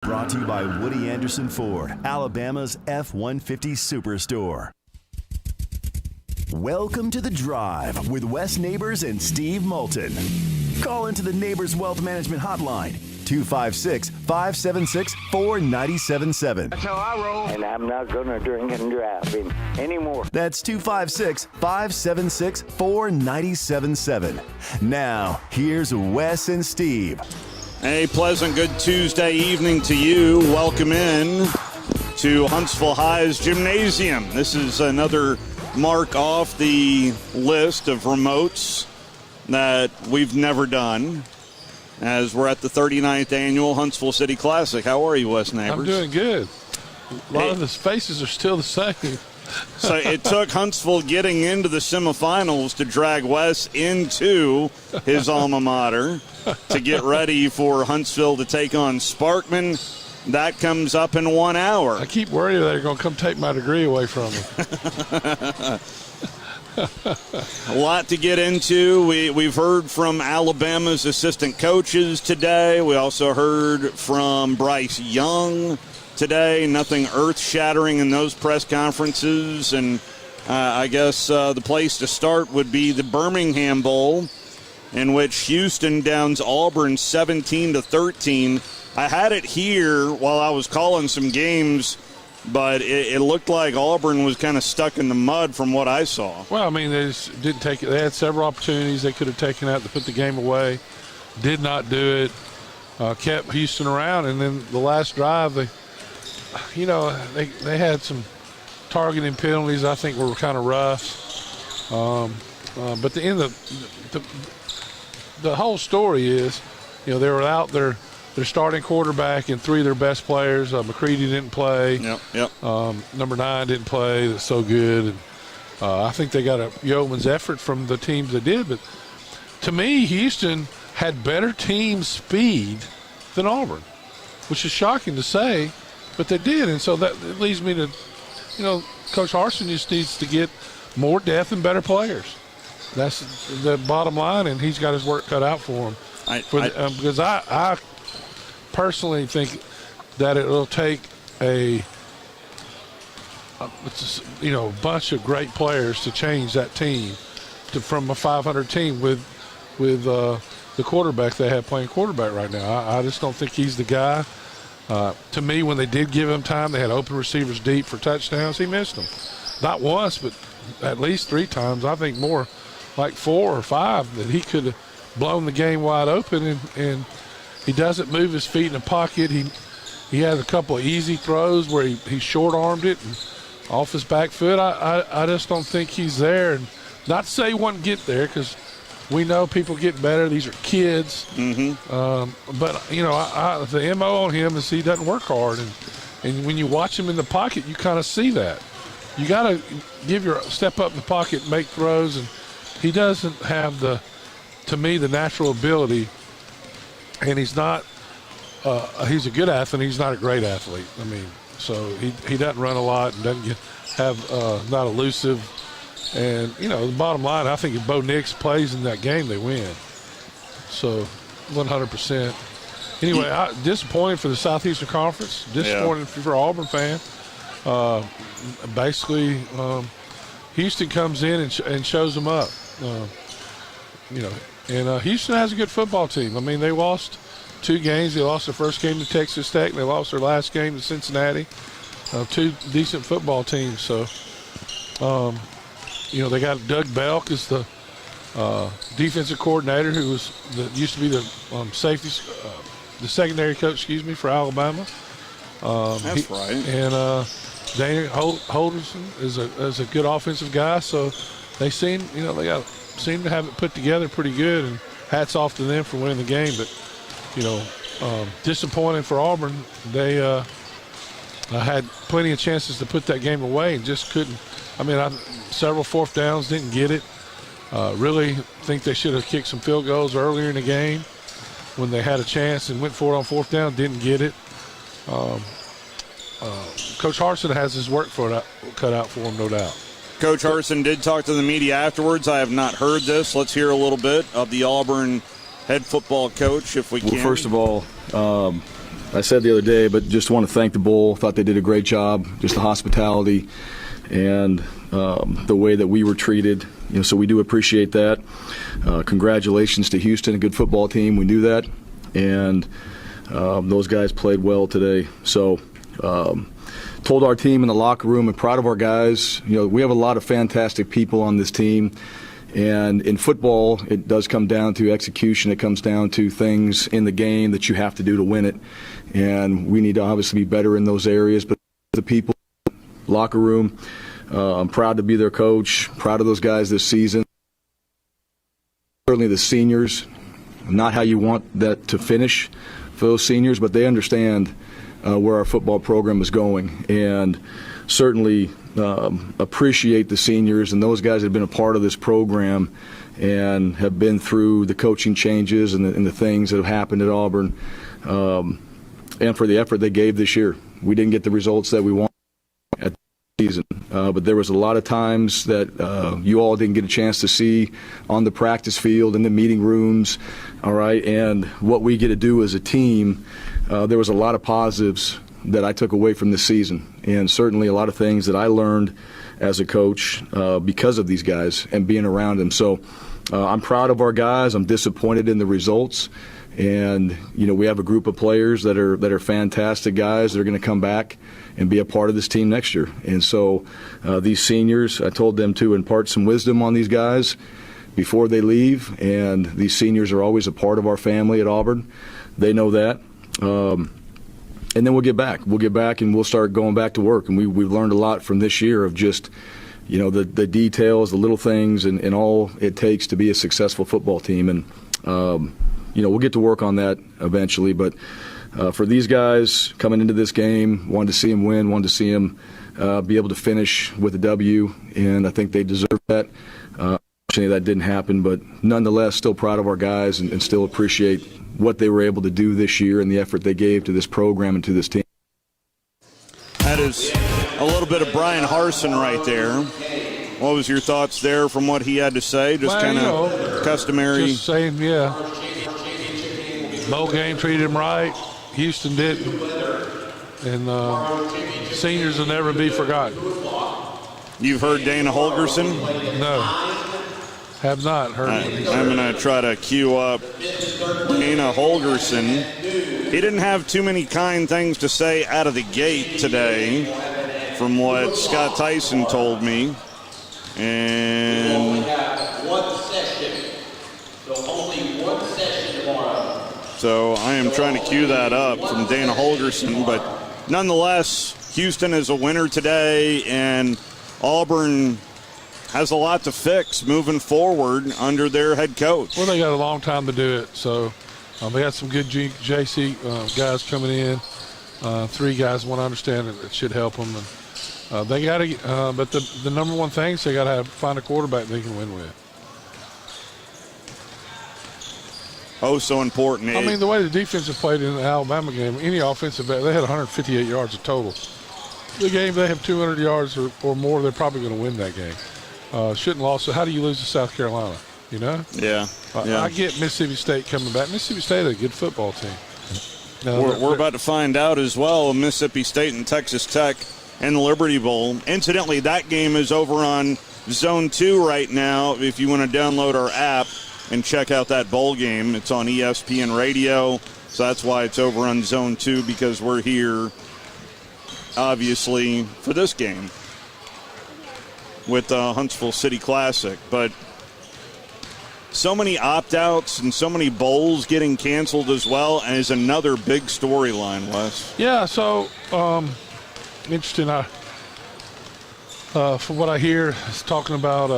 Brought to you by Woody Anderson Ford, Alabama's F-150 Superstore. Welcome to The Drive with Wes Neighbors and Steve Moulton. Call into the Neighbors Wealth Management Hotline, 256-576-4977. That's how I roll. And I'm not going to drink and drive anymore. That's 256-576-4977. Now, here's Wes and Steve. A pleasant good Tuesday evening to you. Welcome in to Huntsville High's Gymnasium. This is another mark off the list of remotes that we've never done, as we're at the 39th annual Huntsville City Classic. How are you, Wes Neighbors? I'm doing good. A lot of the spaces are still the same. So it took Huntsville getting into the semifinals to drag Wes into his alma mater to get ready for Huntsville to take on Sparkman. That comes up in 1 hour. I keep worrying they're going to come take my degree away from me. A lot to get into. We've heard from Alabama's assistant coaches today. We also heard from Bryce Young today. Nothing earth-shattering in those press conferences. And I guess the place to start would be the Birmingham Bowl, in which Houston downs Auburn 17-13. I had it here while I was calling some games, but it looked like Auburn was kind of stuck in the mud from what I saw. Well, I mean, they just didn't take it. They had several opportunities they could have taken out to put the game away. Did not do it. Kept Houston around, and then the last drive, they had some targeting penalties I think were kind of rough. But the end of the whole story is, they were without their starting quarterback and three of their best players. McCready didn't play. Yep. Number 9 didn't play. That's so good. And I think they got a yeoman's effort from the teams that did. But to me, Houston had better team speed than Auburn, which is shocking to say, but they did. And so that leads me to, Coach Harsin just needs to get more depth and better players. That's the bottom line, and he's got his work cut out for him. Because I personally think that it'll take a bunch of great players to change that team from a 500 team with the quarterback they have playing quarterback right now. I just don't think he's the guy. To me, when they did give him time, they had open receivers deep for touchdowns. He missed them. Not once, but at least 3 times. I think more like 4 or 5 that he could have blown the game wide open, and he doesn't move his feet in the pocket. He had a couple of easy throws where he short-armed it and off his back foot. I just don't think he's there. And not to say he wouldn't get there, because we know people get better. These are kids. Mm-hmm. But, the MO on him is he doesn't work hard. And when you watch him in the pocket, you kind of see that. You got to step up in the pocket and make throws. And he doesn't have to me, the natural ability. And he's not he's a good athlete. He's not a great athlete. I mean, so he doesn't run a lot and doesn't not elusive. And, the bottom line, I think if Bo Nix plays in that game, they win. So, 100%. Anyway, disappointed for the Southeastern Conference. Disappointed for Auburn fan. Basically, Houston comes in and shows them up. And Houston has a good football team. I mean, they lost 2 games. They lost their first game to Texas Tech, and they lost their last game to Cincinnati. 2 decent football teams. So, they got Doug Belk as the defensive coordinator, who used to be the the secondary coach, for Alabama. That's right. And Dana Holderson is a good offensive guy. So they seem to have it put together pretty good. And hats off to them for winning the game. But disappointing for Auburn. They had plenty of chances to put that game away and just couldn't. I mean, several 4th downs, didn't get it. Really think they should have kicked some field goals earlier in the game when they had a chance and went for it on 4th down, didn't get it. Coach Harsin has his work cut out for him, no doubt. Coach Harsin did talk to the media afterwards. I have not heard this. Let's hear a little bit of the Auburn head football coach, if we can. Well, first of all, I said the other day, but just want to thank the Bowl. Thought they did a great job, just the hospitality and the way that we were treated. So we do appreciate that. Congratulations to Houston, a good football team. We knew that, and those guys played well today. So told our team in the locker room, and proud of our guys. We have a lot of fantastic people on this team. And in football, it does come down to execution. It comes down to things in the game that you have to do to win it. And we need to obviously be better in those areas. But the people, locker room, I'm proud to be their coach, proud of those guys this season. Certainly the seniors, not how you want that to finish for those seniors, but they understand where our football program is going. And certainly appreciate the seniors and those guys that have been a part of this program and have been through the coaching changes and the things that have happened at Auburn, and for the effort they gave this year. We didn't get the results that we wanted at the season, but there was a lot of times that you all didn't get a chance to see on the practice field, in the meeting rooms, all right, and what we get to do as a team. There was a lot of positives that I took away from this season, and certainly a lot of things that I learned as a coach because of these guys and being around them. So I'm proud of our guys. I'm disappointed in the results, and we have a group of players that are fantastic guys that are going to come back and be a part of this team next year. And so these seniors, I told them to impart some wisdom on these guys before they leave, and these seniors are always a part of our family at Auburn. They know that. And then we'll get back. We'll get back and we'll start going back to work. And we've learned a lot from this year of just, the details, the little things, and all it takes to be a successful football team. And, we'll get to work on that eventually. But for these guys coming into this game, wanted to see them win, wanted to see them be able to finish with a W, and I think they deserve that. Unfortunately, that didn't happen, but nonetheless, still proud of our guys and still appreciate what they were able to do this year and the effort they gave to this program and to this team. That is a little bit of Brian Harsin right there. What was your thoughts there from what he had to say? Just kind of customary. Just saying, yeah. Bowl game treated him right. Houston didn't. And seniors will never be forgotten. You've heard Dana Holgerson? No. Have not heard it. I'm going to try to cue up Dana Holgerson. He didn't have too many kind things to say out of the gate today, from what Scott Tyson told me. And so I am trying to cue that up from Dana Holgerson. But nonetheless, Houston is a winner today, and Auburn has a lot to fix moving forward under their head coach. Well, they got a long time to do it, so they got some good JC guys coming in. 3 guys, one I understand that should help them. And they got to, but the number one thing is they got to find a quarterback they can win with. Oh, so important. I mean, the way the defense have played in the Alabama game, any offensive back, they had 158 yards of total. The game, they have 200 yards or more, they're probably going to win that game. Shouldn't lose. So how do you lose to South Carolina? Yeah. I get Mississippi State coming back. Mississippi State is a good football team. We're about to find out as well. Mississippi State and Texas Tech and the Liberty Bowl. Incidentally, that game is over on Zone 2 right now. If you want to download our app and check out that bowl game, it's on ESPN Radio. So that's why it's over on Zone 2, because we're here, obviously, for this game with the Huntsville City Classic. But so many opt-outs and so many bowls getting canceled as well, and is another big storyline, Wes. Yeah, so interesting. From what I hear, it's talking about,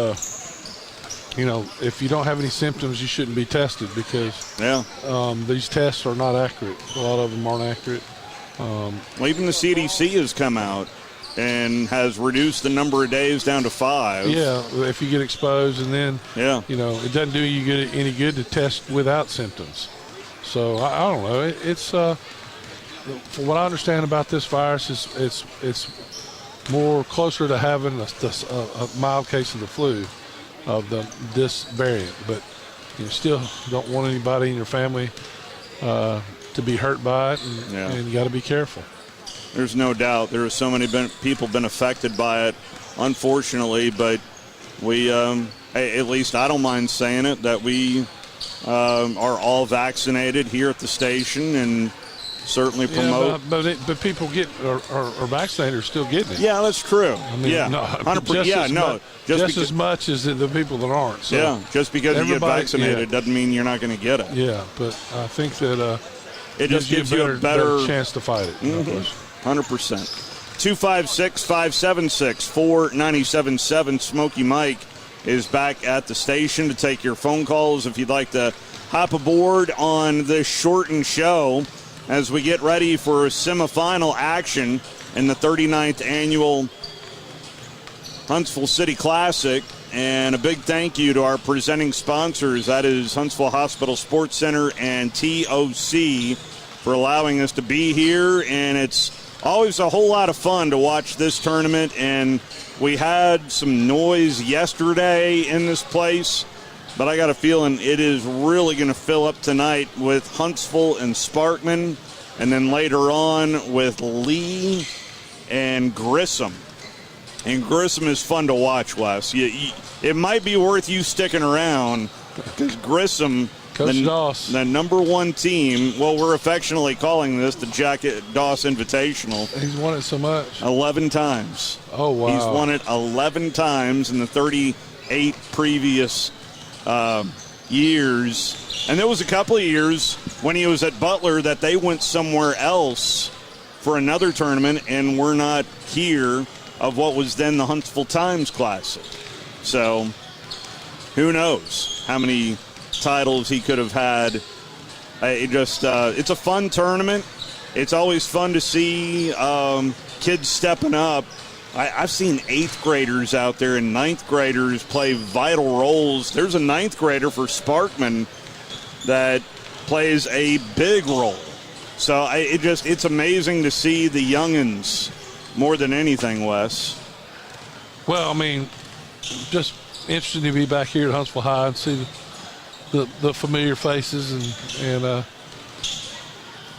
if you don't have any symptoms, you shouldn't be tested because these tests are not accurate. A lot of them aren't accurate. Well, even the CDC has come out and has reduced the number of days down to 5. Yeah, if you get exposed, and then it doesn't do you any good to test without symptoms. So I don't know. It's from what I understand about this virus, it's more closer to having a mild case of the flu of this variant, but you still don't want anybody in your family to be hurt by it, and you got to be careful. There's no doubt. There are so many people been affected by it, unfortunately, but we, at least I don't mind saying it, that we are all vaccinated here at the station and certainly promote. Yeah, but people are vaccinated are still getting it. Yeah, that's true. I mean, yeah, 100%. Yeah, just as much as the people that aren't. So yeah, just because you get vaccinated doesn't mean you're not going to get it. Yeah, but I think that it just gives you a better chance to fight it. 100%. 256-576-4977. Smokey Mike is back at the station to take your phone calls if you'd like to hop aboard on this shortened show as we get ready for semifinal action in the 39th annual Huntsville City Classic. And a big thank you to our presenting sponsors. That is Huntsville Hospital Sports Center and TOC for allowing us to be here. And it's always a whole lot of fun to watch this tournament. And we had some noise yesterday in this place, but I got a feeling it is really going to fill up tonight with Huntsville and Sparkman, and then later on with Lee and Grissom. And Grissom is fun to watch, Wes. It might be worth you sticking around because Grissom, Coach Doss, the number one team, well, we're affectionately calling this the Jack Doss Invitational. He's won it so much. 11 times. Oh, wow. He's won it 11 times in the 38 previous years. And there was a couple of years when he was at Butler that they went somewhere else for another tournament and were not here of what was then the Huntsville Times Classic. So who knows how many titles he could have had. It's a fun tournament. It's always fun to see kids stepping up. I've seen 8th graders out there and 9th graders play vital roles. There's a 9th grader for Sparkman that plays a big role. So it's amazing to see the youngins more than anything, Wes. Well, I mean, just interesting to be back here at Huntsville High and see the familiar faces and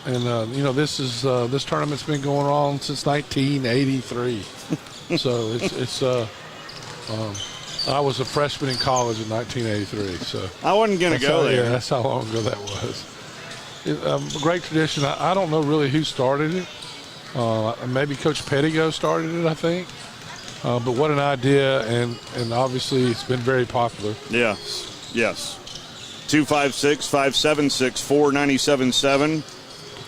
this tournament's been going on since 1983. So I was a freshman in college in 1983. So I wasn't going to go there. Yeah, that's how long ago that was. A great tradition. I don't know really who started it. Maybe Coach Pettigo started it, I think. But what an idea, and obviously it's been very popular. Yes. 256-576-4977.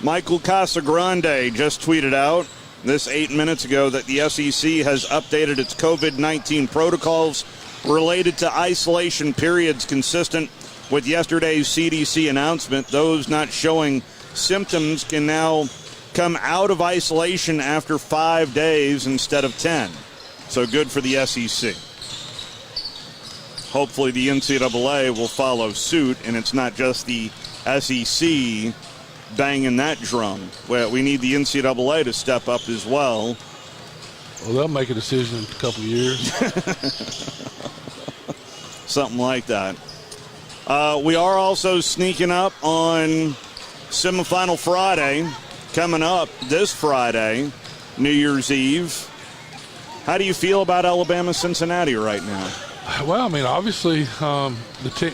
Michael Casagrande just tweeted out this 8 minutes ago that the SEC has updated its COVID-19 protocols related to isolation periods consistent with yesterday's CDC announcement. Those not showing symptoms can now come out of isolation after 5 days instead of 10. So good for the SEC. Hopefully the NCAA will follow suit, and it's not just the SEC banging that drum. Well, we need the NCAA to step up as well. Well, they'll make a decision in a couple of years. Something like that. We are also sneaking up on semifinal Friday, coming up this Friday, New Year's Eve. How do you feel about Alabama-Cincinnati right now? Well, I mean, obviously,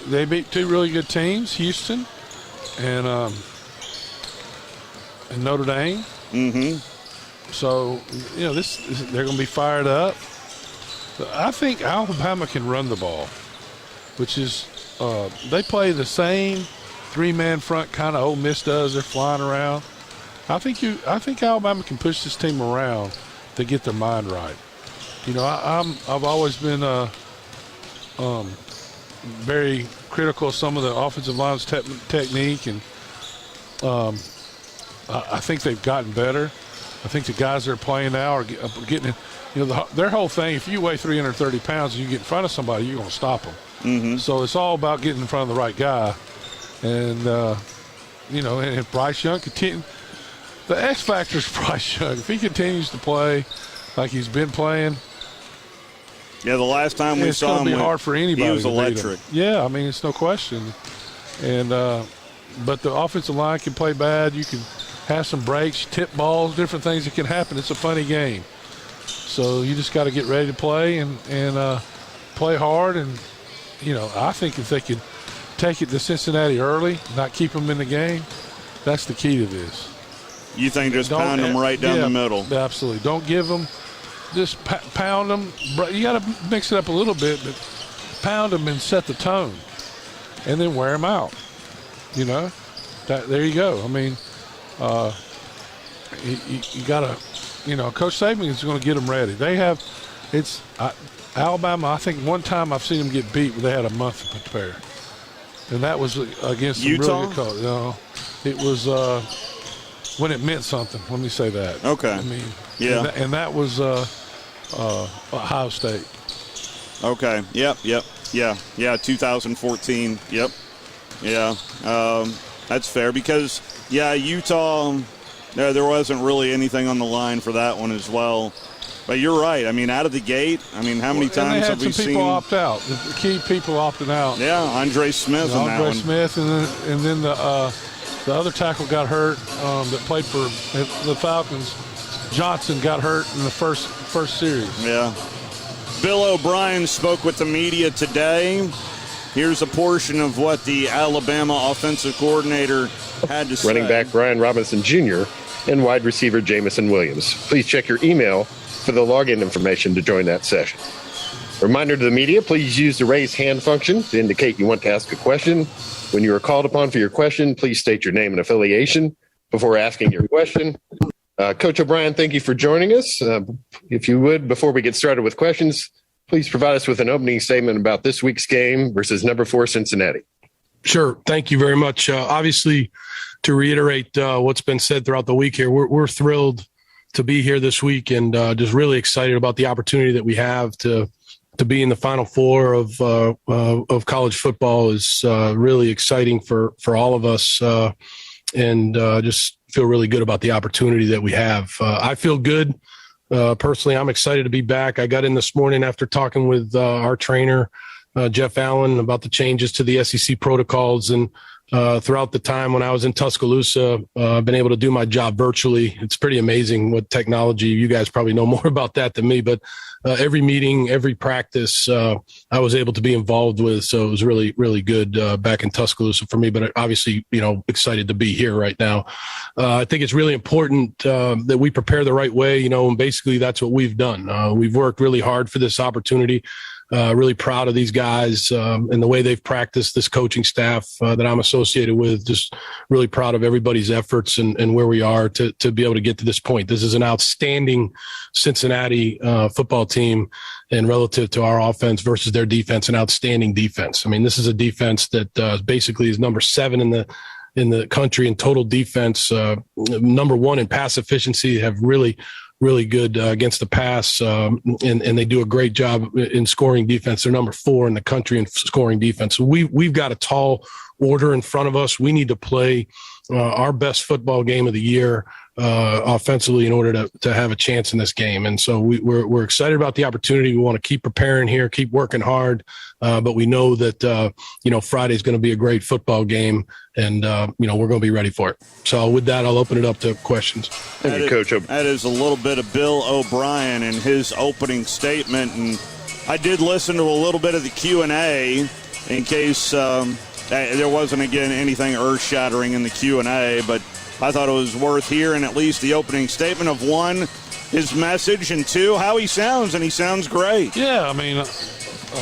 they beat two really good teams, Houston and Notre Dame. Mm-hmm. So, they're going to be fired up. I think Alabama can run the ball, which is they play the same three-man front kind of Ole Miss does. They're flying around. I think Alabama can push this team around to get their mind right. I've always been very critical of some of the offensive line's technique, and I think they've gotten better. I think the guys that are playing now are getting, their whole thing, if you weigh 330 pounds and you get in front of somebody, you're going to stop them. Mm-hmm. So it's all about getting in front of the right guy. And, and if Bryce Young continues, the X factor is Bryce Young. If he continues to play like he's been playing, yeah, the last time we saw him, it's going to be hard for anybody. He was electric. Yeah, I mean, it's no question. And but the offensive line can play bad. You can have some breaks, tip balls, different things that can happen. It's a funny game. So you just got to get ready to play and play hard. And, I think if they could take it to Cincinnati early, not keep them in the game, that's the key to this. You think just pound them right down the middle? Absolutely. Don't give them, just pound them. You got to mix it up a little bit, but pound them and set the tone, and then wear them out. There you go. I mean, you got to, Coach Saban is going to get them ready. They have, Alabama, I think one time I've seen them get beat, but they had a month to prepare. And that was against some Utah? really good coach. It was when it meant something. Let me say that. Okay. I mean, yeah. And that was Ohio State. Okay. Yep. Yeah. 2014. Yep. Yeah. That's fair because, Utah, there wasn't really anything on the line for that one as well. But you're right. I mean, out of the gate, how many times have we seen? They had some people opt out. The key people opting out. Yeah, Andre Smith in that one. Andre Smith, and then the other tackle got hurt that played for the Falcons. Johnson got hurt in the first series. Yeah. Bill O'Brien spoke with the media today. Here's a portion of what the Alabama offensive coordinator had to say. Running back Brian Robinson Jr. and wide receiver Jamison Williams. Please check your email for the login information to join that session. Reminder to the media, please use the raise hand function to indicate you want to ask a question. When you are called upon for your question, please state your name and affiliation before asking your question. Coach O'Brien, thank you for joining us. If you would, before we get started with questions, please provide us with an opening statement about this week's game versus number 4 Cincinnati. Sure. Thank you very much. Obviously, to reiterate what's been said throughout the week here, we're thrilled to be here this week and just really excited about the opportunity that we have to be in the Final Four of college football is really exciting for all of us and just feel really good about the opportunity that we have. I feel good. Personally, I'm excited to be back. I got in this morning after talking with our trainer, Jeff Allen, about the changes to the SEC protocols. And throughout the time when I was in Tuscaloosa, I've been able to do my job virtually. It's pretty amazing what technology, you guys probably know more about that than me, but every meeting, every practice, I was able to be involved with. So it was really, really good back in Tuscaloosa for me, but obviously, excited to be here right now. I think it's really important that we prepare the right way, and basically that's what we've done. We've worked really hard for this opportunity. Really proud of these guys and the way they've practiced, this coaching staff that I'm associated with. Just really proud of everybody's efforts and where we are to be able to get to this point. This is an outstanding Cincinnati football team, and relative to our offense versus their defense, an outstanding defense. This is a defense that basically is number 7 in the country in total defense, number 1 in pass efficiency, have really good against the pass, and they do a great job in scoring defense. They're number 4 in the country in scoring defense. So we've got a tall order in front of us. We need to play our best football game of the year offensively in order to have a chance in this game. And so we're excited about the opportunity. We want to keep preparing here, keep working hard, but we know that Friday is going to be a great football game, and we're going to be ready for it. So with that, I'll open it up to questions. Thank you, Coach. That is a little bit of Bill O'Brien and his opening statement, and I did listen to a little bit of the Q&A in case there wasn't, again, anything earth-shattering in the Q&A, but I thought it was worth hearing at least the opening statement of 1, his message, and 2, how he sounds, and he sounds great. Yeah, I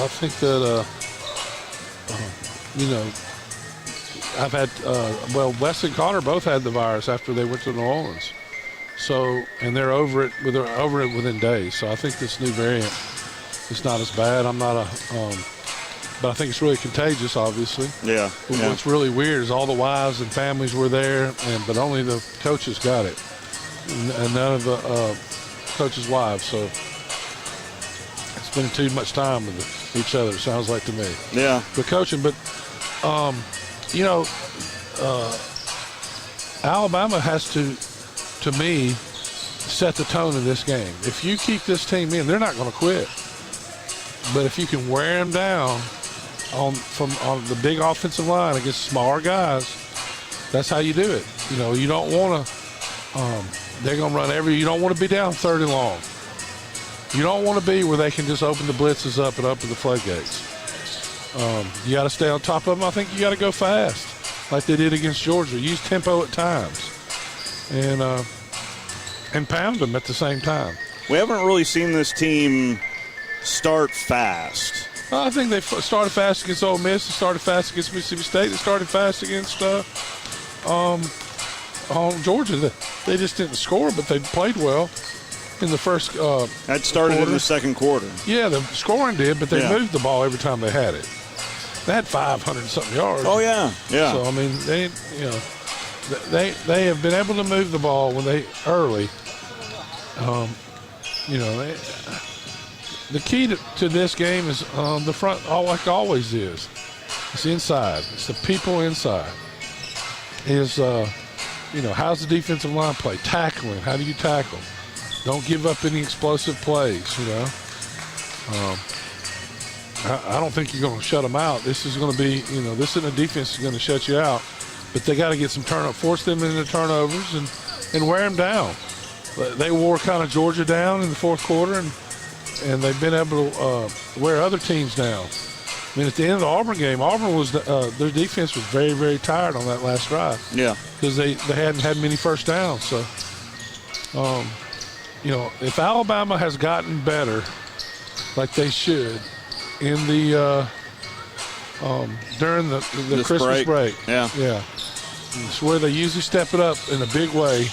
think that, I've had, Wes and Connor both had the virus after they went to New Orleans. So, and they're over it within days. So I think this new variant is not as bad. But I think it's really contagious, obviously. Yeah. What's really weird is all the wives and families were there, but only the coaches got it, and none of the coaches' wives. So spending too much time with each other, it sounds like to me. Yeah. But coaching, Alabama has to me, set the tone in this game. If you keep this team in, they're not going to quit. But if you can wear them down on the big offensive line against smaller guys, That's how you do it. You don't want to. They're going to run you don't want to be down 3rd and long. You don't want to be where they can just open the blitzes up and open the floodgates. You got to stay on top of them. I think you got to go fast, like they did against Georgia. Use tempo at times, and pound them at the same time. We haven't really seen this team start fast. I think they started fast against Ole Miss. They started fast against Mississippi State. They started fast against Georgia. They just didn't score, but they played well in the first that started quarter. In the second quarter. Yeah, the scoring did, but they moved the ball every time they had it. They had 500-something yards. Oh, yeah. So, I mean, they have been able to move the ball when they early. The key to this game is the front, like always is. It's inside. It's the people inside. How's the defensive line play? Tackling. How do you tackle? Don't give up any explosive plays, I don't think you're going to shut them out. This is going to be, this isn't a defense that's going to shut you out. But they got to get some force them into turnovers and wear them down. They wore kind of Georgia down in the fourth quarter, and they've been able to wear other teams down. I mean, at the end of the Auburn game, Auburn was their defense was very, very tired on that last drive. Yeah, because they hadn't had many first downs. So, if Alabama has gotten better, like they should, in the during the Christmas break, yeah, it's where they usually step it up in a big way.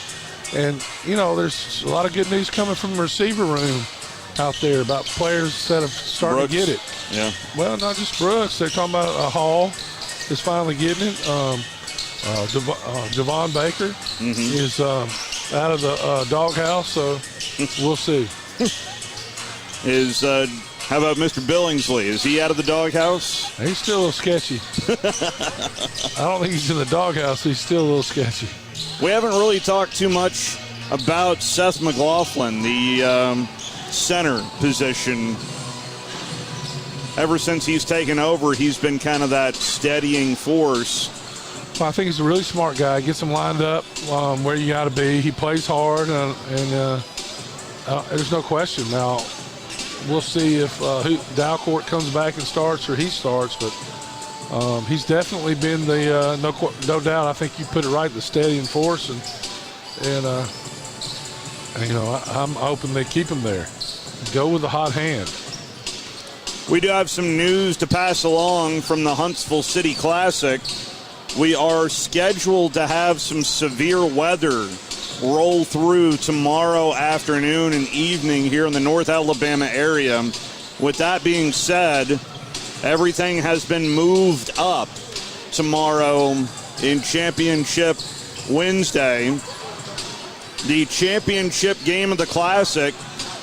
And there's a lot of good news coming from the receiver room out there about players that have started to get it. Yeah. Well, not just Brooks. They're talking about Hall is finally getting it. Javon Baker is out of the doghouse, so we'll see. How about Mr. Billingsley? Is he out of the doghouse? He's still a little sketchy. I don't think he's in the doghouse. He's still a little sketchy. We haven't really talked too much about Seth McLaughlin, the center position. Ever since he's taken over, he's been kind of that steadying force. Well, I think he's a really smart guy. Gets him lined up where you got to be. He plays hard, and there's no question. Now, we'll see if Dalcourt comes back and starts or he starts, but he's definitely been the no doubt. I think you put it right, the steadying force, and I'm hoping they keep him there. Go with the hot hand. We do have some news to pass along from the Huntsville City Classic. We are scheduled to have some severe weather roll through tomorrow afternoon and evening here in the North Alabama area. With that being said, everything has been moved up tomorrow in Championship Wednesday. The championship game of the Classic,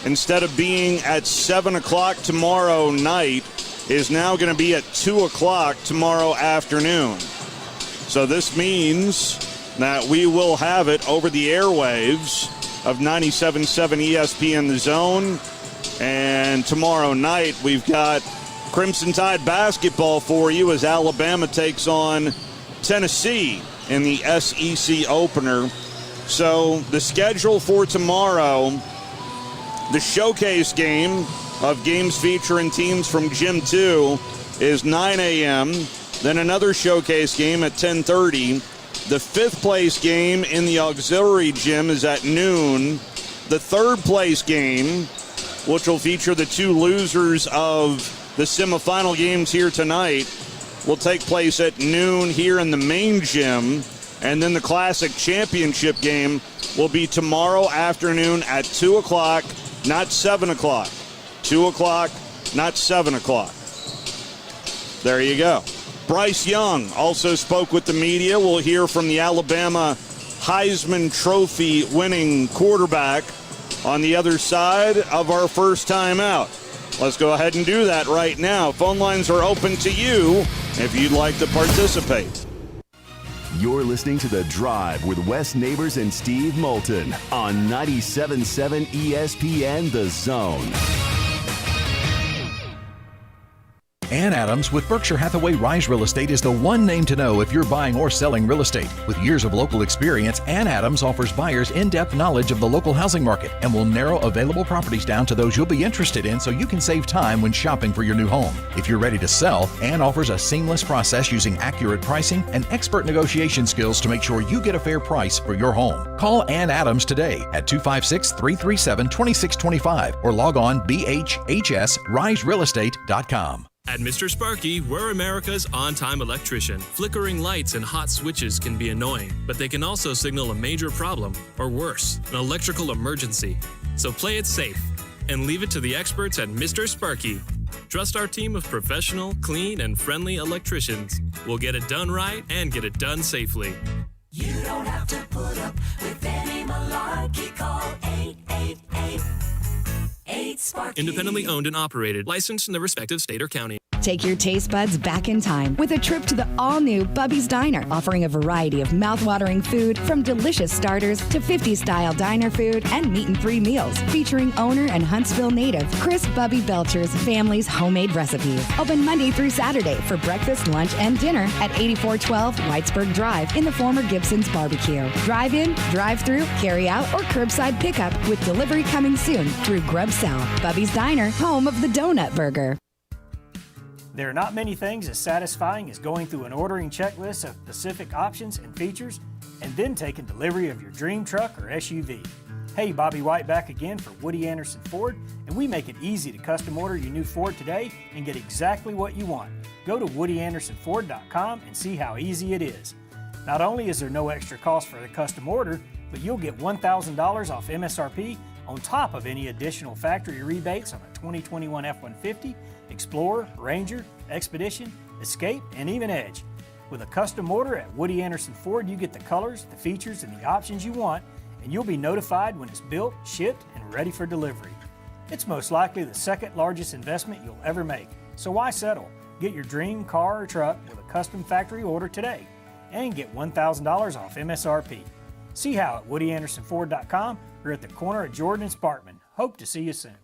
instead of being at 7 o'clock tomorrow night, is now going to be at 2 o'clock tomorrow afternoon. So this means that we will have it over the airwaves of 97.7 ESPN The Zone. And tomorrow night, we've got Crimson Tide basketball for you as Alabama takes on Tennessee in the SEC opener. So the schedule for tomorrow, the showcase game of games featuring teams from Gym 2 is 9 a.m., then another showcase game at 10:30. The fifth place game in the auxiliary gym is at noon. The third place game, which will feature the two losers of the semifinal games here tonight, will take place at noon here in the main gym. And then the Classic Championship game will be tomorrow afternoon at 2 o'clock, not 7 o'clock. 2 o'clock, not 7 o'clock. There you go. Bryce Young also spoke with the media. We'll hear from the Alabama Heisman Trophy winning quarterback on the other side of our first time out. Let's go ahead and do that right now. Phone lines are open to you if you'd like to participate. You're listening to The Drive with Wes Neighbors and Steve Moulton on 97.7 ESPN The Zone. Ann Adams with Berkshire Hathaway Rise Real Estate is the one name to know if you're buying or selling real estate. With years of local experience, Ann Adams offers buyers in-depth knowledge of the local housing market and will narrow available properties down to those you'll be interested in so you can save time when shopping for your new home. If you're ready to sell, Ann offers a seamless process using accurate pricing and expert negotiation skills to make sure you get a fair price for your home. Call Ann Adams today at 256-337-2625 or log on bhhsriserealestate.com. At Mr. Sparky, we're America's on-time electrician. Flickering lights and hot switches can be annoying, but they can also signal a major problem, or worse, an electrical emergency. So play it safe and leave it to the experts at Mr. Sparky. Trust our team of professional, clean, and friendly electricians. We'll get it done right and get it done safely. You don't have to put up with any malarkey. Call 888-8-SPARKY. Independently owned and operated, licensed in the respective state or county. Take your taste buds back in time with a trip to the all-new Bubby's Diner, offering a variety of mouth-watering food from delicious starters to 50s-style diner food and meat-and-three meals featuring owner and Huntsville native Chris Bubby Belcher's family's homemade recipes. Open Monday through Saturday for breakfast, lunch, and dinner at 8412 Whitesburg Drive in the former Gibson's Barbecue. Drive-in, drive-through, carry-out, or curbside pickup with delivery coming soon through Grub South. Bubby's Diner, home of the Donut Burger. There are not many things as satisfying as going through an ordering checklist of specific options and features and then taking delivery of your dream truck or SUV. Hey, Bobby White back again for Woody Anderson Ford, and we make it easy to custom order your new Ford today and get exactly what you want. Go to WoodyAndersonFord.com and see how easy it is. Not only is there no extra cost for the custom order, but you'll get $1,000 off MSRP on top of any additional factory rebates on a 2021 F-150, Explorer, Ranger, Expedition, Escape, and even Edge. With a custom order at Woody Anderson Ford, you get the colors, the features, and the options you want, and you'll be notified when it's built, shipped, and ready for delivery. It's most likely the second largest investment you'll ever make, so why settle? Get your dream car or truck with a custom factory order today and get $1,000 off MSRP. See how at WoodyAndersonFord.com or at the corner of Jordan and Sparkman. Hope to see you soon.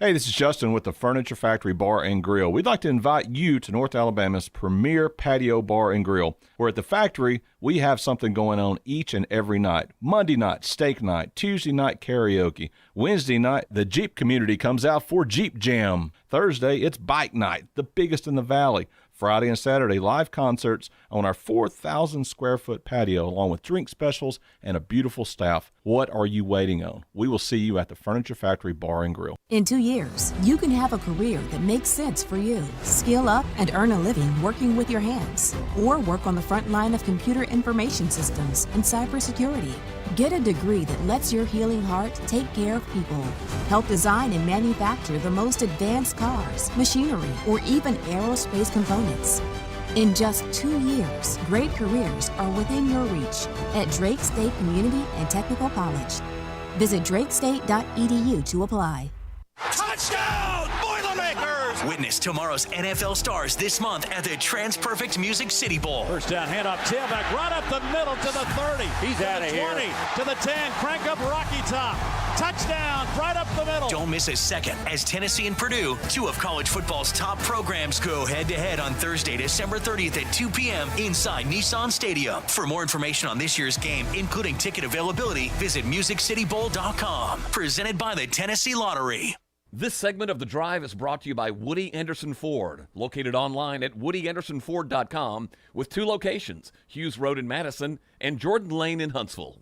Hey, this is Justin with the Furniture Factory Bar and Grill. We'd like to invite you to North Alabama's premier patio bar and grill, where at the factory, we have something going on each and every night. Monday night, steak night. Tuesday night, karaoke. Wednesday night, the Jeep community comes out for Jeep Jam. Thursday, it's bike night, the biggest in the valley. Friday and Saturday, live concerts on our 4,000 square foot patio, along with drink specials and a beautiful staff. What are you waiting on? We will see you at the Furniture Factory Bar and Grill. In 2 years, you can have a career that makes sense for you. Skill up and earn a living working with your hands, or work on the front line of computer information systems and cybersecurity. Get a degree that lets your healing heart take care of people. Help design and manufacture the most advanced cars, machinery, or even aerospace components. In just 2 years, great careers are within your reach at Drake State Community and Technical College. Visit drakestate.edu to apply. Touchdown, Boilermakers! Witness tomorrow's NFL stars this month at the TransPerfect Music City Bowl. First down, hand off, tailback, right up the middle to the 30. He's out of here. 20, to the 10, crank up Rocky Top. Touchdown, right up the middle. Don't miss a second as Tennessee and Purdue, two of college football's top programs, go head-to-head on Thursday, December 30th at 2 p.m. inside Nissan Stadium. For more information on this year's game, including ticket availability, visit MusicCityBowl.com. Presented by the Tennessee Lottery. This segment of The Drive is brought to you by Woody Anderson Ford, located online at WoodyAndersonFord.com with 2 locations, Hughes Road in Madison and Jordan Lane in Huntsville.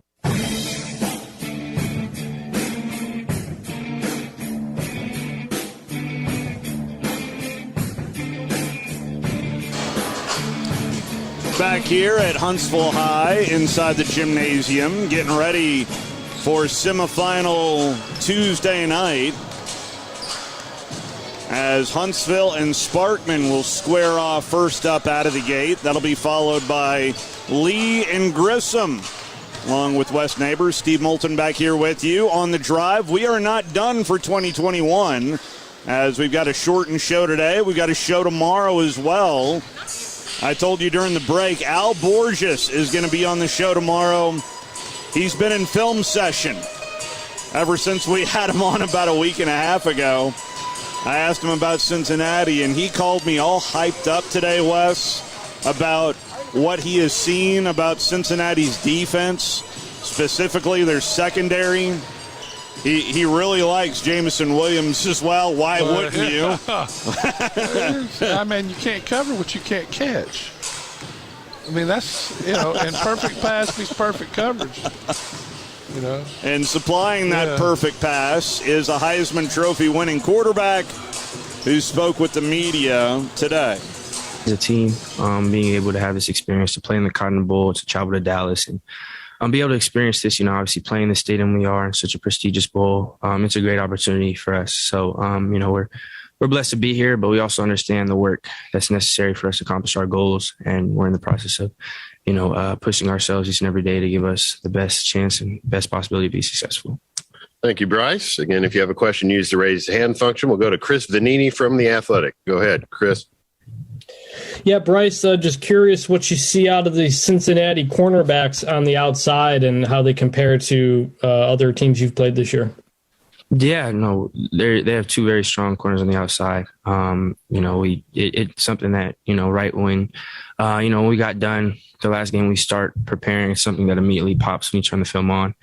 Back here at Huntsville High inside the gymnasium, getting ready for semifinal Tuesday night, as Huntsville and Sparkman will square off first up out of the gate. That'll be followed by Lee and Grissom, along with West Neighbors. Steve Moulton back here with you on The Drive. We are not done for 2021, as we've got a shortened show today. We've got a show tomorrow as well. I told you during the break, Al Borges is going to be on the show tomorrow. He's been in film session ever since we had him on about a week and a half ago. I asked him about Cincinnati, and he called me all hyped up today, Wes, about what he has seen about Cincinnati's defense, specifically their secondary. He really likes Jameson Williams as well. Why wouldn't you? I mean, you can't cover what you can't catch. I mean, that's, and perfect pass means perfect coverage. And supplying that perfect pass is a Heisman Trophy winning quarterback who spoke with the media today. As a team, being able to have this experience to play in the Cotton Bowl, to travel to Dallas, and be able to experience this, obviously playing the stadium we are in such a prestigious bowl, it's a great opportunity for us. So, we're blessed to be here, but we also understand the work that's necessary for us to accomplish our goals. And we're in the process of, pushing ourselves each and every day to give us the best chance and best possibility to be successful. Thank you, Bryce. Again, if you have a question, use the raise hand function. We'll go to Chris Vanini from The Athletic. Go ahead, Chris. Yeah, Bryce, just curious what you see out of the Cincinnati cornerbacks on the outside and how they compare to other teams you've played this year. Yeah, no, they have two very strong corners on the outside. It's something that, right when we got done the last game, we start preparing something that immediately pops when you turn the film on.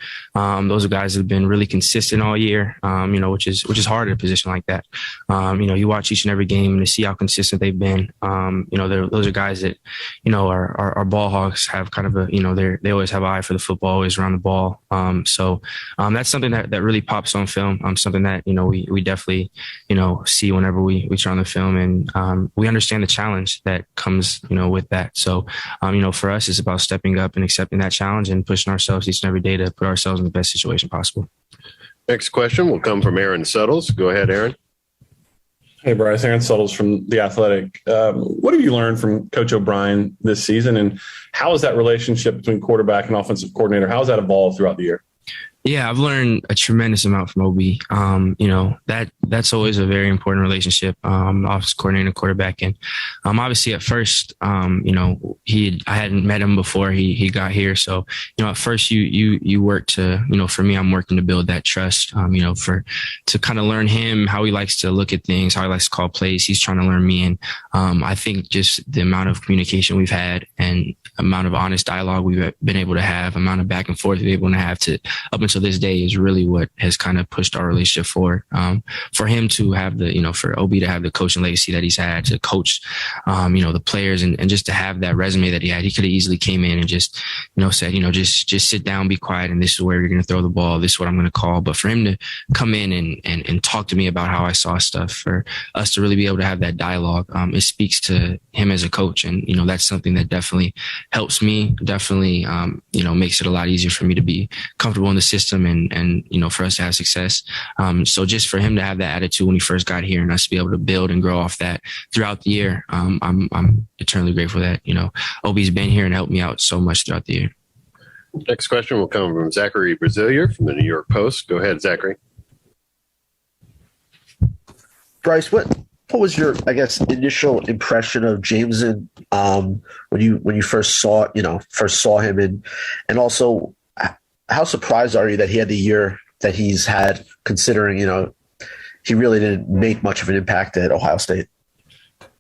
Those are guys that have been really consistent all year, which is hard at a position like that. You watch each and every game and to see how consistent they've been. Those are guys that, our ball hawks have kind of they always have an eye for the football, always around the ball. So that's something that really pops on film. Something that, we definitely, see whenever we turn on the film, and we understand the challenge that comes, with that. So, for us, it's about stepping up and accepting that challenge and pushing ourselves each and every day to put ourselves in the best situation possible. Next question will come from Aaron Suttles. Go ahead, Aaron. Hey, Bryce. Aaron Suttles from The Athletic. What have you learned from Coach O'Brien this season, and how has that relationship between quarterback and offensive coordinator, how has that evolved throughout the year? Yeah, I've learned a tremendous amount from OB. That's always a very important relationship, offensive coordinator and quarterback. And obviously at first, I hadn't met him before he got here. So, at first you work to, for me, I'm working to build that trust, to kind of learn him, how he likes to look at things, how he likes to call plays. He's trying to learn me. And I think just the amount of communication we've had and amount of honest dialogue we've been able to have, amount of back and forth we've been able to have up until this day is really what has kind of pushed our relationship forward. For him to have for OB to have the coaching legacy that he's had, to coach, the players and just to have that resume that he had, he could have easily came in and just, said, just sit down, be quiet, and this is where you're going to throw the ball. This is what I'm going to call. But for him to come in and talk to me about how I saw stuff, for us to really be able to have that dialogue, it speaks to him as a coach. And, that's something that definitely helps me, definitely, makes it a lot easier for me to be comfortable in the system and for us to have success. So just for him to have that attitude when he first got here and us to be able to build and grow off that throughout the year, I'm eternally grateful that, OB's been here and helped me out so much throughout the year. Next question will come from Zachary Brazilier from the New York Post. Go ahead, Zachary. Bryce, what was your, initial impression of Jameson when you first saw him, and also how surprised are you that he had the year that he's had, considering he really didn't make much of an impact at Ohio State?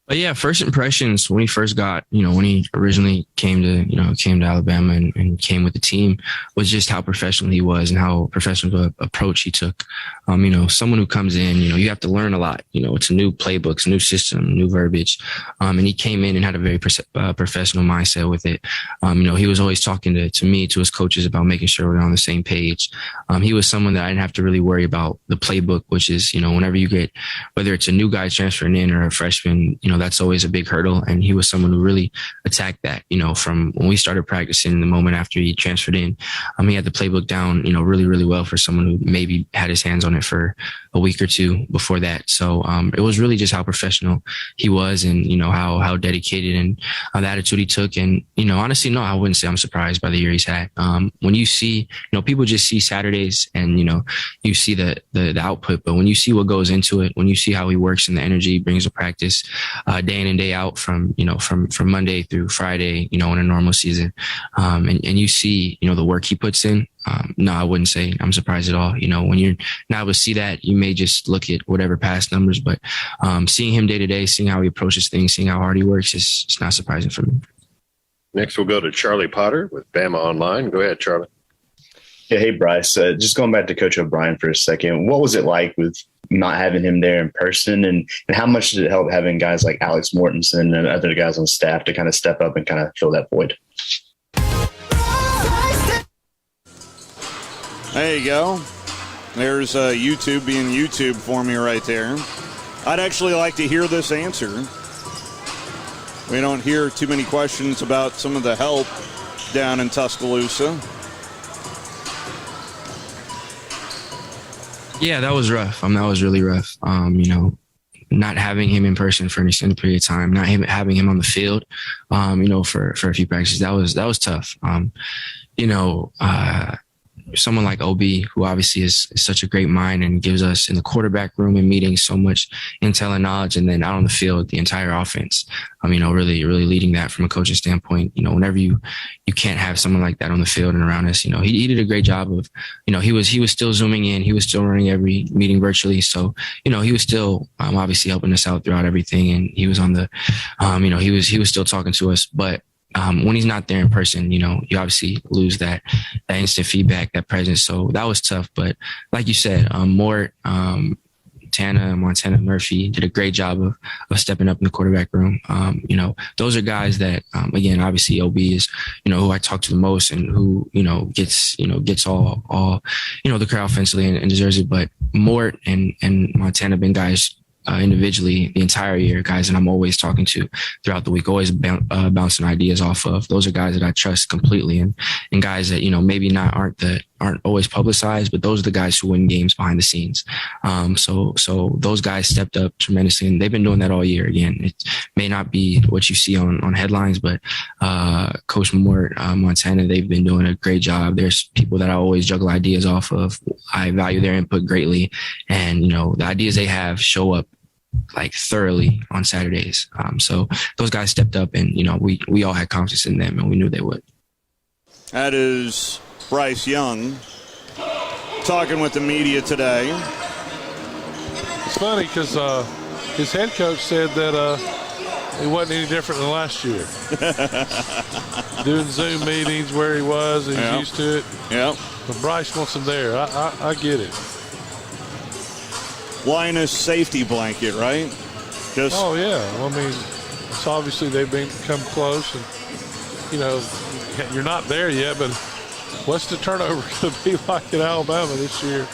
But yeah, first impressions when he first got, when he originally came to Alabama and came with the team, was just how professional he was and how professional of approach he took. Someone who comes in, you have to learn a lot. It's a new playbook, it's a new system, new verbiage. And he came in and had a very professional mindset with it. He was always talking to me, to his coaches, about making sure we're on the same page. He was someone that I didn't have to really worry about the playbook, which is, whenever you get, whether it's a new guy transferring in or a freshman, that's always a big hurdle. And he was someone who really attacked that, from when we started practicing, the moment after he transferred in. He had the playbook down, really, really well for someone who maybe had his hands on it for a week or two before that. So it was really just how professional he was and, how dedicated and the attitude he took. And, honestly, no, I wouldn't say I'm surprised by the year he's had. When you see, people just see Saturdays and, you see the output, but when you see what goes into it, when you see how he works and the energy he brings to practice, day in and day out from Monday through Friday, in a normal season. And you see, the work he puts in. No, I wouldn't say I'm surprised at all. When you're not able to see that, you may just look at whatever past numbers, but seeing him day to day, seeing how he approaches things, seeing how hard he works, it's not surprising for me. Next, we'll go to Charlie Potter with Bama Online. Go ahead, Charlie. Yeah, hey, Bryce. Just going back to Coach O'Brien for a second, what was it like with not having him there in person, and how much did it help having guys like Alex Mortensen and other guys on staff to kind of step up and kind of fill that void? There you go. There's YouTube being YouTube for me right there. I'd actually like to hear this answer. We don't hear too many questions about some of the help down in Tuscaloosa. Yeah, that was rough. That was really rough. Not having him in person for an extended period of time, not having him on the field, for a few practices, that was tough. Someone like OB, who obviously is such a great mind and gives us in the quarterback room and meetings so much intel and knowledge, and then out on the field, the entire offense, really, really leading that from a coaching standpoint. Whenever you can't have someone like that on the field and around us, he did a great job of, he was still zooming in, he was still running every meeting virtually. So, he was still obviously helping us out throughout everything. And he was on the, he was still talking to us, but when he's not there in person, you obviously lose that instant feedback, that presence. So that was tough. But like you said, Mort, Tana, Montana, Murphy did a great job of stepping up in the quarterback room. Those are guys that, again, obviously OB is, who I talk to the most and who, gets all the crowd offensively and deserves it. But Mort and Montana have been guys individually the entire year, guys that I'm always talking to throughout the week, always bouncing ideas off of. Those are guys that I trust completely, and guys that maybe aren't always publicized, but those are the guys who win games behind the scenes. So those guys stepped up tremendously, and they've been doing that all year. Again, it may not be what you see on headlines, but Coach Mort, Montana, they've been doing a great job. There's people that I always juggle ideas off of. I value their input greatly, and the ideas they have show up like thoroughly on Saturdays. So those guys stepped up, and we all had confidence in them, and we knew they would. That is Bryce Young talking with the media today. It's funny because his head coach said that it wasn't any different than last year. Doing Zoom meetings where he was, and he's used to it. Yep. But Bryce wants him there. I get it. Linus safety blanket, right? Oh, yeah. Well, it's obviously they've become close, and, you're not there yet, but what's the turnover going to be like in Alabama this year?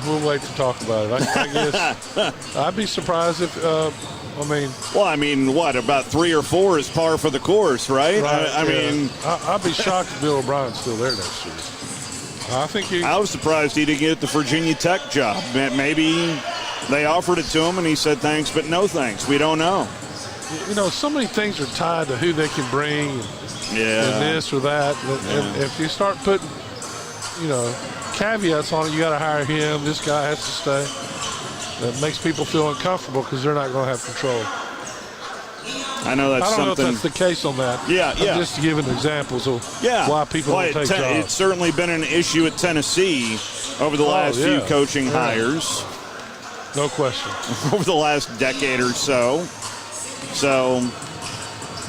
We'll wait to talk about it. I guess I'd be surprised if, what, about 3 or 4 is par for the course, right? I'd be shocked if Bill O'Brien's still there next year. I was surprised he didn't get the Virginia Tech job. Maybe they offered it to him and he said thanks, but no thanks. We don't know. So many things are tied to who they can bring and this or that. And if you start putting, caveats on it, you got to hire him, this guy has to stay. That makes people feel uncomfortable because they're not going to have control. I know that's something. I don't know if that's the case on that. Yeah. I'm just giving examples of why people don't take jobs. It's certainly been an issue at Tennessee over the last few coaching hires. No question. Over the last decade or so.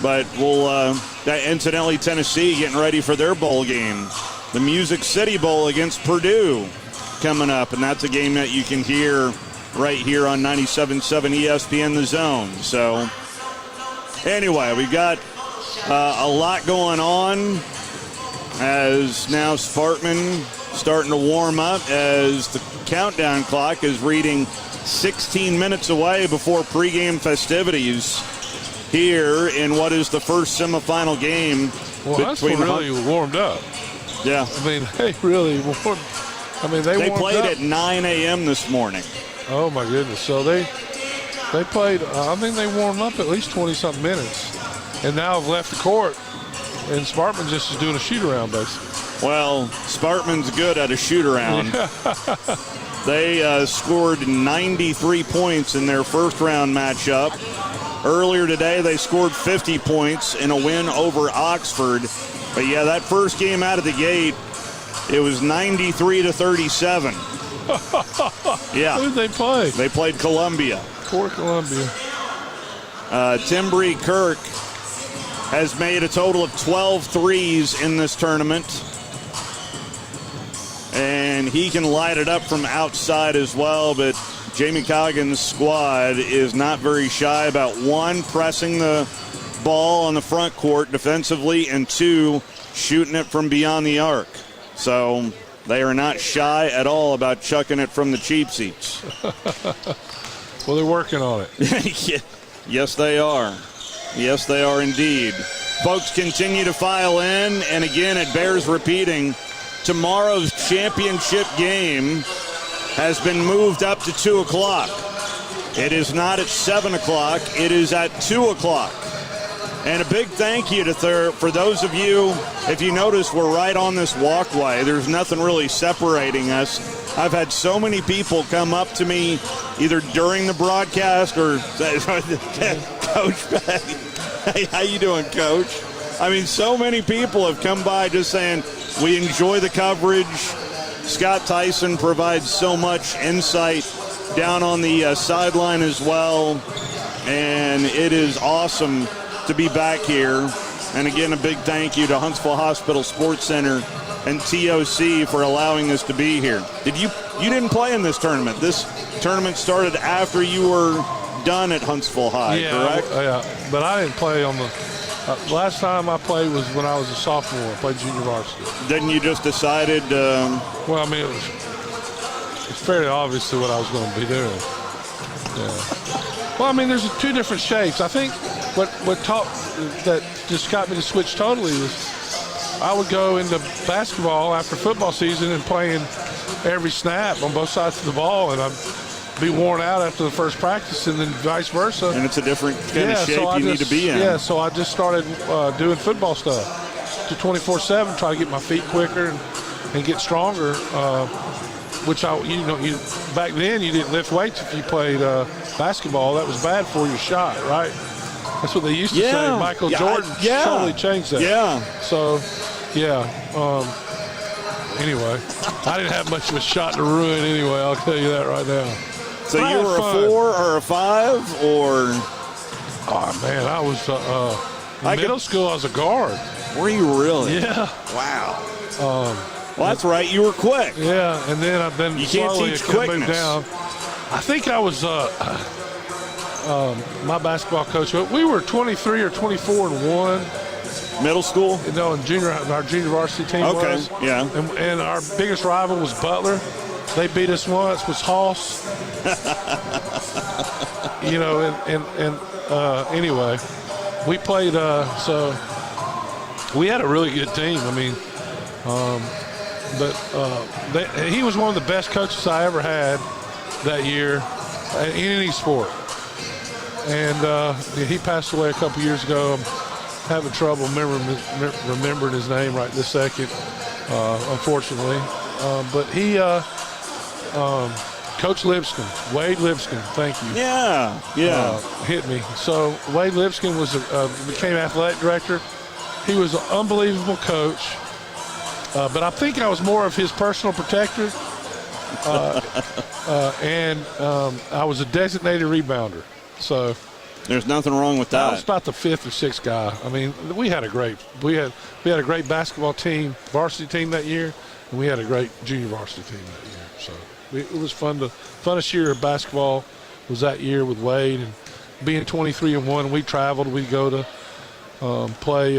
But we'll, incidentally, Tennessee getting ready for their bowl game. The Music City Bowl against Purdue coming up, and that's a game that you can hear right here on 97.7 ESPN The Zone. So, anyway, we've got a lot going on as now Spartman starting to warm up as the countdown clock is reading 16 minutes away before pregame festivities here in what is the first semifinal game. Well, Huntsville really warmed up. Yeah. They really warmed. They played up at 9 a.m. this morning. Oh, my goodness. So they played, they warmed up at least 20-something minutes. And now have left the court. And Spartman just is doing a shoot-around, basically. Well, Spartman's good at a shoot-around. They scored 93 points in their first-round matchup Earlier today, they scored 50 points in a win over Oxford. But, yeah, that first game out of the gate, it was 93-37. Yeah. Who did they play? They played Columbia. Poor Columbia. Timbree Kirk has made a total of 12 threes in this tournament. And he can light it up from outside as well, but Jamie Coggin's squad is not very shy about, one, pressing the ball on the front court defensively, and two, shooting it from beyond the arc. So they are not shy at all about chucking it from the cheap seats. Well, they're working on it. Yes, they are. Yes, they are indeed. Folks continue to file in, and again, it bears repeating. Tomorrow's championship game has been moved up to 2 o'clock. It is not at 7 o'clock. It is at 2 o'clock. And a big thank you for those of you, if you notice, we're right on this walkway. There's nothing really separating us. I've had so many people come up to me either during the broadcast or Coach Petty. Hey, how you doing, Coach? I mean, so many people have come by just saying, we enjoy the coverage. Scott Tyson provides so much insight down on the sideline as well. And it is awesome to be back here. And again, a big thank you to Huntsville Hospital Sports Center and TOC for allowing us to be here. You didn't play in this tournament. This tournament started after you were done at Huntsville High, correct? Yeah, but I didn't play on the last time I played was when I was a sophomore. I played junior varsity. Then you just decided? Well, I mean, it's fairly obvious what I was going to be doing. Yeah. Well, I mean, there's two different shapes. I think what taught that just got me to switch totally was I would go into basketball after football season and playing every snap on both sides of the ball, and I'd be worn out after the first practice, and then vice versa. And it's a different kind of shape you need to be in. Yeah, so I just started doing football stuff to 24/7, try to get my feet quicker and get stronger. Which back then you didn't lift weights if you played basketball. That was bad for your shot, right? That's what they used to say. Michael Jordan totally changed that. Yeah. So, yeah. Anyway, I didn't have much of a shot to ruin anyway. I'll tell you that right now. So you were a 4 or a 5 or? Oh man, I was middle school. I was a guard. Were you really? Yeah. Wow. Well, that's right. You were quick. Yeah, and then you can't teach quickness. Moved down. I think I was my basketball coach. We were 23 or 24-1. Middle school? No, in our junior varsity team. Okay. Was. Yeah. And our biggest rival was Butler. They beat us once. Was Hoss. Anyway, we played. So we had a really good team. I mean, he was one of the best coaches I ever had that year in any sport. And he passed away a couple years ago. I'm having trouble remembering his name right this second, unfortunately. But he, Coach Lipscomb, Wade Lipscomb, thank you. Yeah. Hit me. So Wade Lipscomb became athletic director. He was an unbelievable coach. But I think I was more of his personal protector. And I was a designated rebounder. So there's nothing wrong with that. I was about the 5th or 6th guy. I mean, we had a great basketball team, varsity team that year, and we had a great junior varsity team that year. So it was funnest year of basketball was that year with Wade, and being 23-1, we traveled. We'd go to play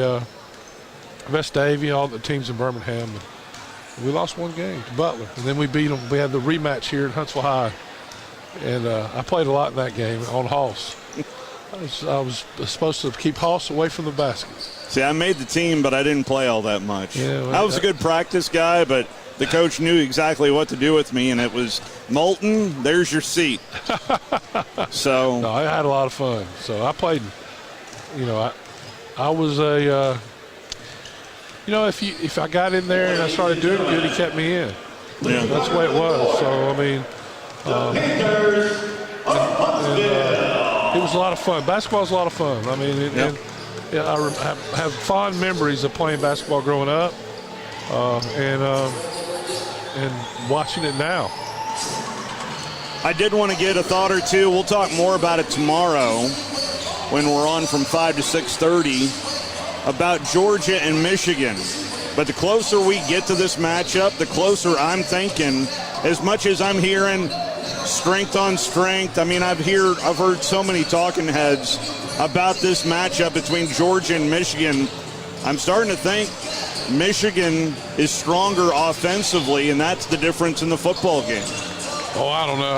Vestavia, all the teams in Birmingham. And we lost one game to Butler, and then we beat them. We had the rematch here at Huntsville High, and I played a lot in that game on Hoss. I was supposed to keep Hoss away from the basket. See, I made the team, but I didn't play all that much. Yeah, I was a good practice guy, but the coach knew exactly what to do with me, and it was, Moulton, there's your seat. So no, I had a lot of fun. So I played, I was a, if I got in there and I started doing good, he kept me in. Yeah. That's the way it was. So, I mean, it was a lot of fun. Basketball's a lot of fun. I mean, and I have fond memories of playing basketball growing up, and watching it now. I did want to get a thought or two. We'll talk more about it tomorrow when we're on from 5 to 6:30 about Georgia and Michigan. But the closer we get to this matchup, the closer I'm thinking, as much as I'm hearing strength on strength. I mean, I've heard so many talking heads about this matchup between Georgia and Michigan. I'm starting to think Michigan is stronger offensively, and that's the difference in the football game. Oh, I don't know.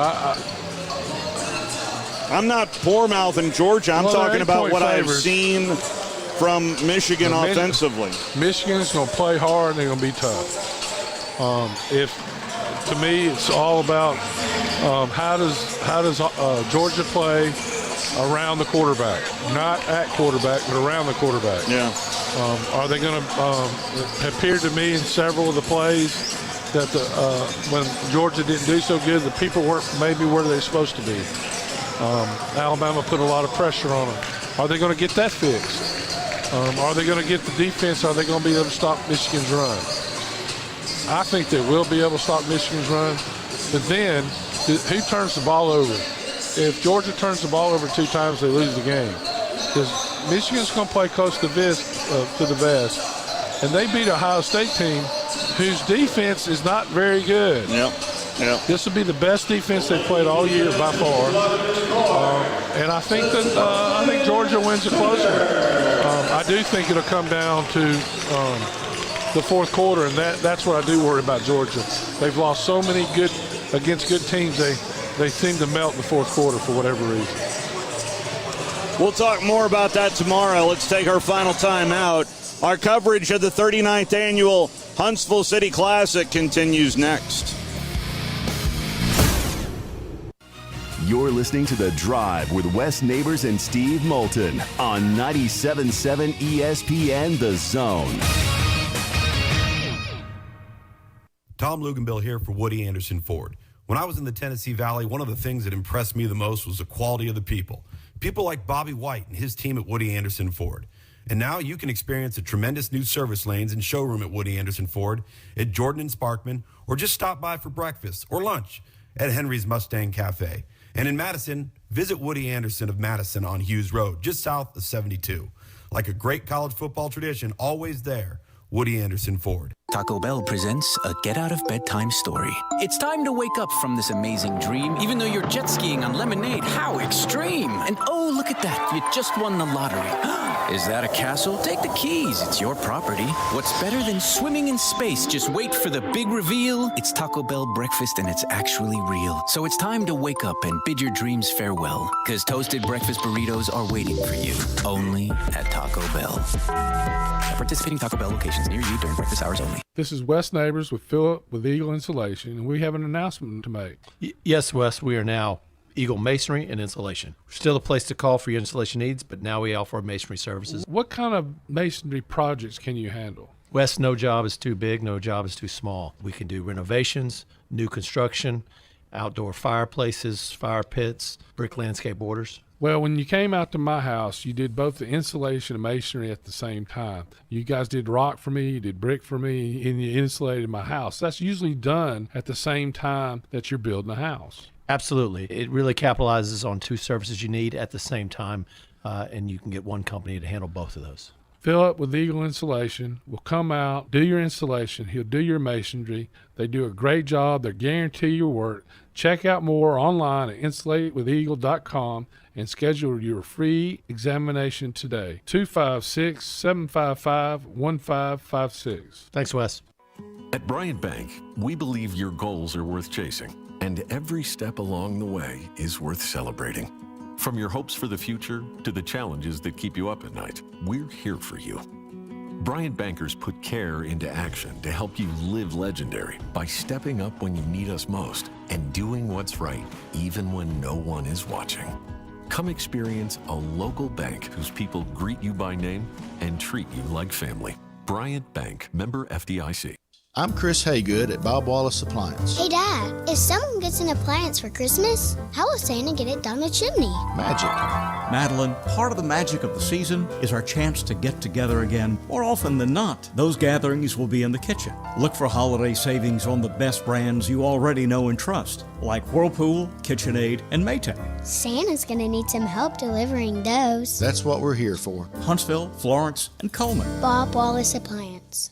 I'm not poor-mouthing Georgia. I'm talking about what I've seen from Michigan offensively. Michigan's going to play hard and they're going to be tough. To me, it's all about how does Georgia play around the quarterback, not at quarterback, but around the quarterback. Yeah. Are they going to? It appeared to me in several of the plays that when Georgia didn't do so good, the people weren't maybe where they're supposed to be. Alabama put a lot of pressure on them. Are they going to get that fixed? Are they going to get the defense? Are they going to be able to stop Michigan's run? I think they will be able to stop Michigan's run. But then, who turns the ball over? If Georgia turns the ball over 2 times, they lose the game. Because Michigan's going to play close to the vest. And they beat an Ohio State team whose defense is not very good. Yep. This will be the best defense they've played all year by far. And I think that Georgia wins it closer. I do think it'll come down to the fourth quarter, and that's what I do worry about Georgia. They've lost so many against good teams, they seem to melt in the fourth quarter for whatever reason. We'll talk more about that tomorrow. Let's take our final time out. Our coverage of the 39th annual Huntsville City Classic continues next. You're listening to The Drive with Wes Neighbors and Steve Moulton on 97.7 ESPN The Zone. Tom Luganbill here for Woody Anderson Ford. When I was in the Tennessee Valley, one of the things that impressed me the most was the quality of the people. People like Bobby White and his team at Woody Anderson Ford. And now you can experience the tremendous new service lanes and showroom at Woody Anderson Ford at Jordan and Sparkman, or just stop by for breakfast or lunch at Henry's Mustang Cafe. And in Madison, visit Woody Anderson of Madison on Hughes Road, just south of 72. Like a great college football tradition, always there, Woody Anderson Ford. Taco Bell presents a get-out-of-bedtime story. It's time to wake up from this amazing dream, even though you're jet skiing on Lemonade. How extreme! And oh, look at that, you just won the lottery. Is that a castle? Take the keys, it's your property. What's better than swimming in space? Just wait for the big reveal. It's Taco Bell breakfast and it's actually real. So it's time to wake up and bid your dreams farewell. Because toasted breakfast burritos are waiting for you. Only at Taco Bell. At participating Taco Bell locations near you during breakfast hours only. This is Wes Neighbors with Philip with Eagle Insulation, and we have an announcement to make. Yes, Wes, we are now Eagle Masonry and Insulation. We're still a place to call for your installation needs, but now we offer masonry services. What kind of masonry projects can you handle? Wes, no job is too big, no job is too small. We can do renovations, new construction, outdoor fireplaces, fire pits, brick landscape borders. Well, when you came out to my house, you did both the insulation and masonry at the same time. You guys did rock for me, you did brick for me, and you insulated my house. That's usually done at the same time that you're building a house. Absolutely. It really capitalizes on 2 services you need at the same time, and you can get one company to handle both of those. Philip with Eagle Insulation will come out, do your installation. He'll do your masonry. They do a great job. They guarantee your work. Check out more online at insulatewitheagle.com and schedule your free examination today. 256-755-1556. Thanks, Wes. At Bryant Bank, we believe your goals are worth chasing, and every step along the way is worth celebrating. From your hopes for the future to the challenges that keep you up at night, we're here for you. Bryant bankers put care into action to help you live legendary by stepping up when you need us most and doing what's right even when no one is watching. Come experience a local bank whose people greet you by name and treat you like family. Bryant Bank, member FDIC. I'm Chris Haygood at Bob Wallace Appliance. Hey, Dad, if someone gets an appliance for Christmas, how will Santa get it down the chimney? Magic. Madeline, part of the magic of the season is our chance to get together again. More often than not, those gatherings will be in the kitchen. Look for holiday savings on the best brands you already know and trust, like Whirlpool, KitchenAid, and Maytag. Santa's gonna need some help delivering those. That's what we're here for. Huntsville, Florence, and Coleman. Bob Wallace Appliance.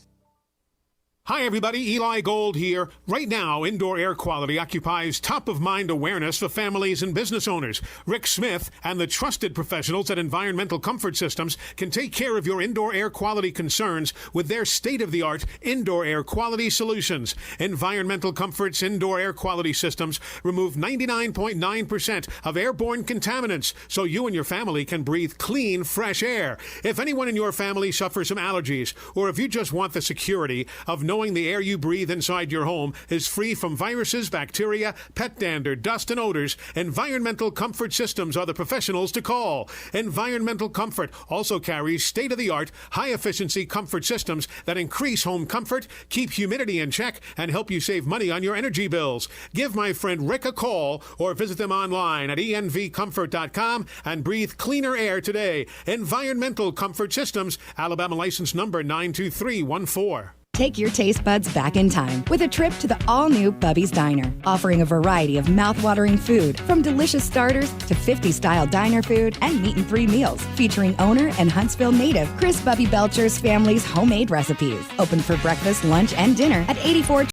Hi everybody, Eli Gold here. Right now, indoor air quality occupies top-of-mind awareness for families and business owners. Rick Smith and the trusted professionals at Environmental Comfort Systems can take care of your indoor air quality concerns with their state-of-the-art indoor air quality solutions. Environmental Comfort's indoor air quality systems remove 99.9% of airborne contaminants so you and your family can breathe clean, fresh air. If anyone in your family suffers from allergies, or if you just want the security of knowing the air you breathe inside your home is free from viruses, bacteria, pet dander, dust, and odors, Environmental Comfort Systems are the professionals to call. Environmental Comfort also carries state-of-the-art, high-efficiency comfort systems that increase home comfort, keep humidity in check, and help you save money on your energy bills. Give my friend Rick a call or visit them online at envcomfort.com and breathe cleaner air today. Environmental Comfort Systems, Alabama license number 92314. Take your taste buds back in time with a trip to the all-new Bubby's Diner, offering a variety of mouth-watering food from delicious starters to 50-style diner food and meat and 3 meals, featuring owner and Huntsville native Chris Bubby Belcher's family's homemade recipes. Open for breakfast, lunch, and dinner at 84